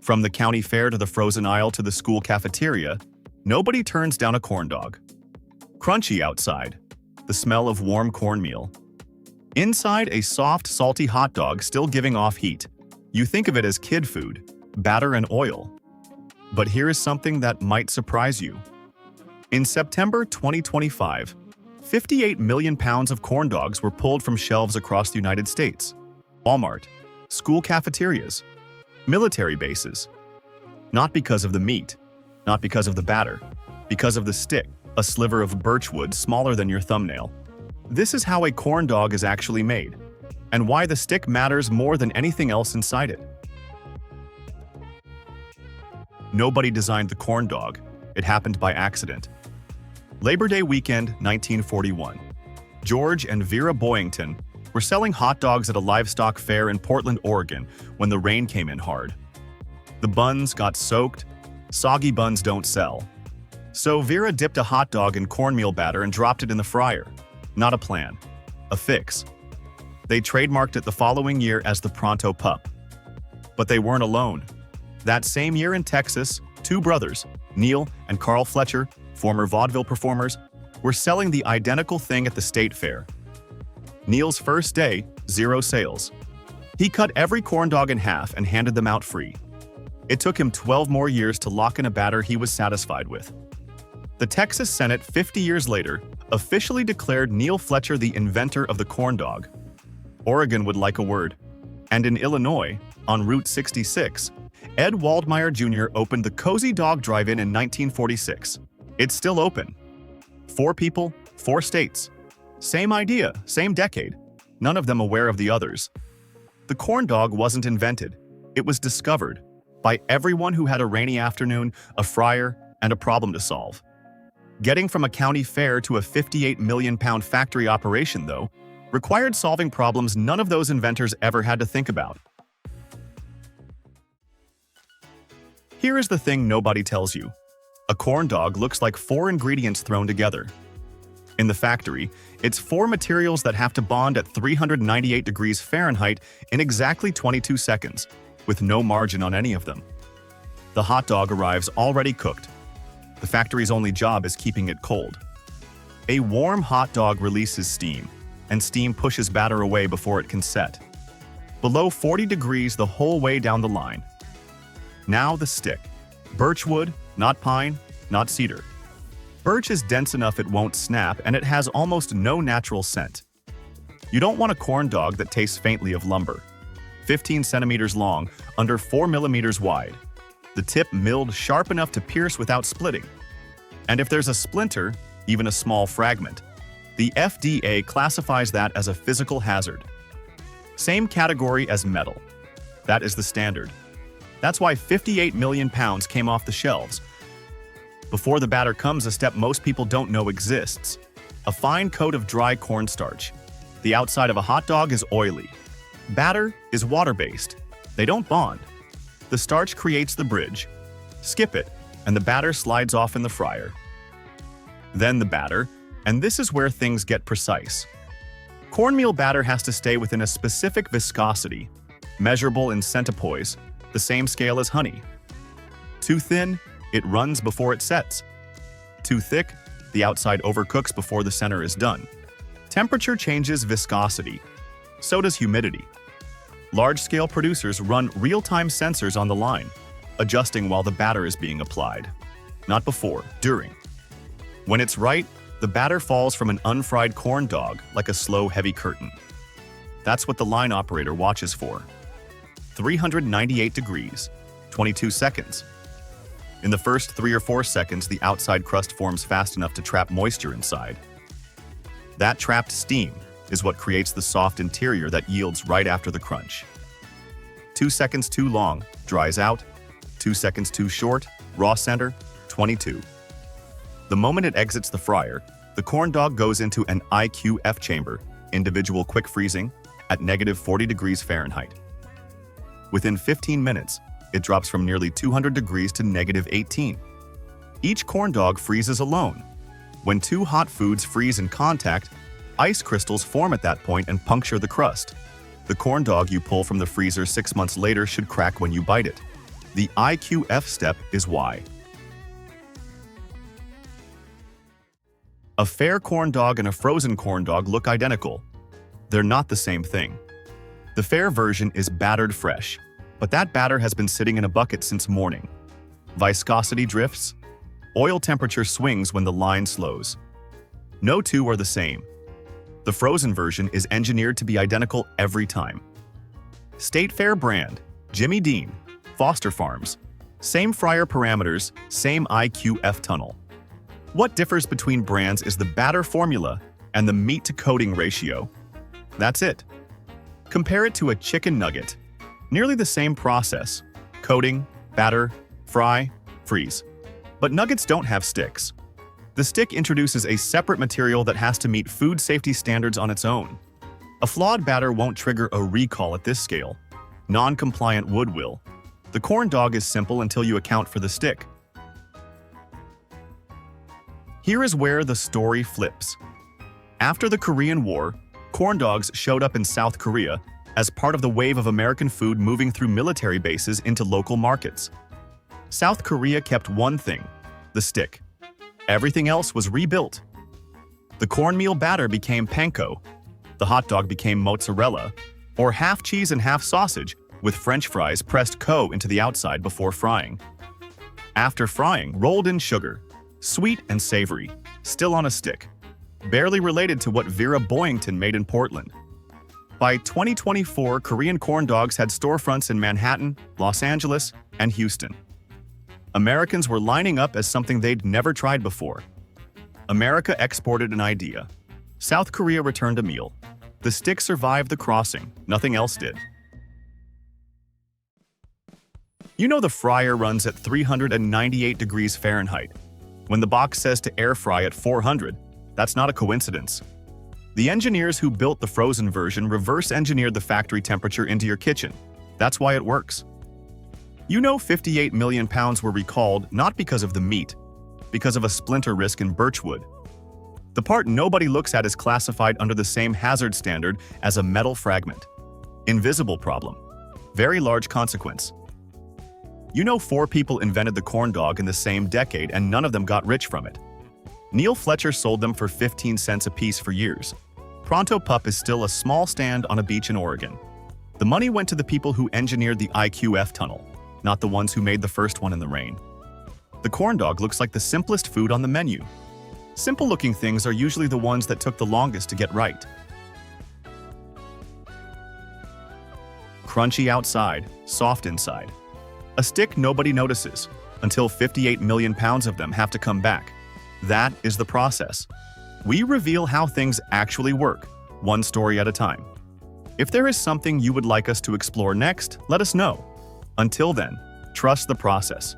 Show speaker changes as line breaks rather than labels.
From the county fair to the frozen aisle to the school cafeteria, nobody turns down a corn dog. Crunchy outside, the smell of warm cornmeal. Inside, a soft, salty hot dog still giving off heat. You think of it as kid food, batter and oil. But here is something that might surprise you. In September 2025, 58 million pounds of corn dogs were pulled from shelves across the United States. Walmart, school cafeterias, military bases. Not because of the meat, not because of the batter, because of the stick, a sliver of birch-wood smaller than your thumbnail. This is how a corn dog is actually made, and why the stick matters more than anything else inside it. Nobody designed the corn dog. It happened by accident. Labor Day weekend, 1941. George and Vera Boyington were selling hot dogs at a livestock fair in Portland, Oregon, when the rain came in hard. The buns got soaked. Soggy buns don't sell. So Vera dipped a hot dog in cornmeal batter and dropped it in the fryer. Not a plan. A fix. They trademarked it the following year as the Pronto Pup. But they weren't alone. That same year in Texas, two brothers, Neil and Carl Fletcher, former vaudeville performers, were selling the identical thing at the state fair. Neil's first day, 0 sales. He cut every corn dog in half and handed them out free. It took him 12 more years to lock in a batter he was satisfied with. The Texas Senate, 50 years later, officially declared Neil Fletcher the inventor of the corn dog. Oregon would like a word. And in Illinois, on Route 66, Ed Waldmeyer Jr. opened the Cozy Dog Drive-In in 1946. It's still open. 4 people, 4 states. Same idea, same decade. None of them aware of the others. The corn dog wasn't invented. It was discovered by everyone who had a rainy afternoon, a fryer, and a problem to solve. Getting from a county fair to a 58 million pound factory operation, though, required solving problems none of those inventors ever had to think about. Here is the thing nobody tells you. A corn dog looks like 4 ingredients thrown together. In the factory, it's 4 materials that have to bond at 398 degrees Fahrenheit in exactly 22 seconds, with no margin on any of them. The hot dog arrives already cooked. The factory's only job is keeping it cold. A warm hot dog releases steam, and steam pushes batter away before it can set. Below 40 degrees the whole way down the line. Now the stick. Birch-wood, not pine, not cedar. Birch is dense enough it won't snap, and it has almost no natural scent. You don't want a corn dog that tastes faintly of lumber. 15 centimeters long, under 4 millimeters wide. The tip milled sharp enough to pierce without splitting. And if there's a splinter, even a small fragment, the FDA classifies that as a physical hazard. Same category as metal. That is the standard. That's why 58 million pounds came off the shelves. Before the batter comes a step most people don't know exists. A fine coat of dry cornstarch. The outside of a hot dog is oily. Batter is water-based. They don't bond. The starch creates the bridge. Skip it, and the batter slides off in the fryer. Then the batter, and this is where things get precise. Cornmeal batter has to stay within a specific viscosity, measurable in centipoise, the same scale as honey. Too thin, it runs before it sets. Too thick, the outside overcooks before the center is done. Temperature changes viscosity. So does humidity. Large-scale producers run real-time sensors on the line, adjusting while the batter is being applied. Not before, during. When it's right, the batter falls from an unfried corn dog like a slow, heavy curtain. That's what the line operator watches for. 398 degrees, 22 seconds. In the first 3 or 4 seconds, the outside crust forms fast enough to trap moisture inside. That trapped steam is what creates the soft interior that yields right after the crunch. 2 seconds too long, dries out. 2 seconds too short, raw center, 22. The moment it exits the fryer, the corn dog goes into an IQF chamber, individual quick freezing, at -40 degrees Fahrenheit. Within 15 minutes, it drops from nearly 200 degrees to -18. Each corn dog freezes alone. When 2 hot foods freeze in contact, ice crystals form at that point and puncture the crust. The corn dog you pull from the freezer 6 months later should crack when you bite it. The IQF step is why. A fair corn dog and a frozen corn dog look identical. They're not the same thing. The fair version is battered fresh, but that batter has been sitting in a bucket since morning. Viscosity drifts. Oil temperature swings when the line slows. No two are the same. The frozen version is engineered to be identical every time. State Fair brand, Jimmy Dean, Foster Farms. Same fryer parameters, same IQF tunnel. What differs between brands is the batter formula and the meat-to-coating ratio. That's it. Compare it to a chicken nugget. Nearly the same process. Coating, batter, fry, freeze. But nuggets don't have sticks. The stick introduces a separate material that has to meet food safety standards on its own. A flawed batter won't trigger a recall at this scale. Non-compliant wood will. The corn dog is simple until you account for the stick. Here is where the story flips. After the Korean War, corn dogs showed up in South Korea as part of the wave of American food moving through military bases into local markets. South Korea kept one thing, the stick. Everything else was rebuilt. The cornmeal batter became panko. The hot dog became mozzarella, or half cheese and half sausage with French fries pressed into the outside before frying. After frying, rolled in sugar. Sweet and savory, still on a stick. Barely related to what Vera Boyington made in Portland. By 2024, Korean corn dogs had storefronts in Manhattan, Los Angeles, and Houston. Americans were lining up as something they'd never tried before. America exported an idea. South Korea returned a meal. The stick survived the crossing, nothing else did. You know the fryer runs at 398 degrees Fahrenheit. When the box says to air fry at 400, that's not a coincidence. The engineers who built the frozen version reverse-engineered the factory temperature into your kitchen. That's why it works. You know 58 million pounds were recalled not because of the meat, because of a splinter risk in birch-wood. The part nobody looks at is classified under the same hazard standard as a metal fragment. Invisible problem. Very large consequence. You know 4 people invented the corn dog in the same decade and none of them got rich from it. Neil Fletcher sold them for 15 cents a piece for years. Pronto Pup is still a small stand on a beach in Oregon. The money went to the people who engineered the IQF tunnel, not the ones who made the first one in the rain. The corn dog looks like the simplest food on the menu. Simple-looking things are usually the ones that took the longest to get right. Crunchy outside, soft inside. A stick nobody notices, until 58 million pounds of them have to come back. That is the process. We reveal how things actually work, one story at a time. If there is something you would like us to explore next, let us know. Until then, trust the process.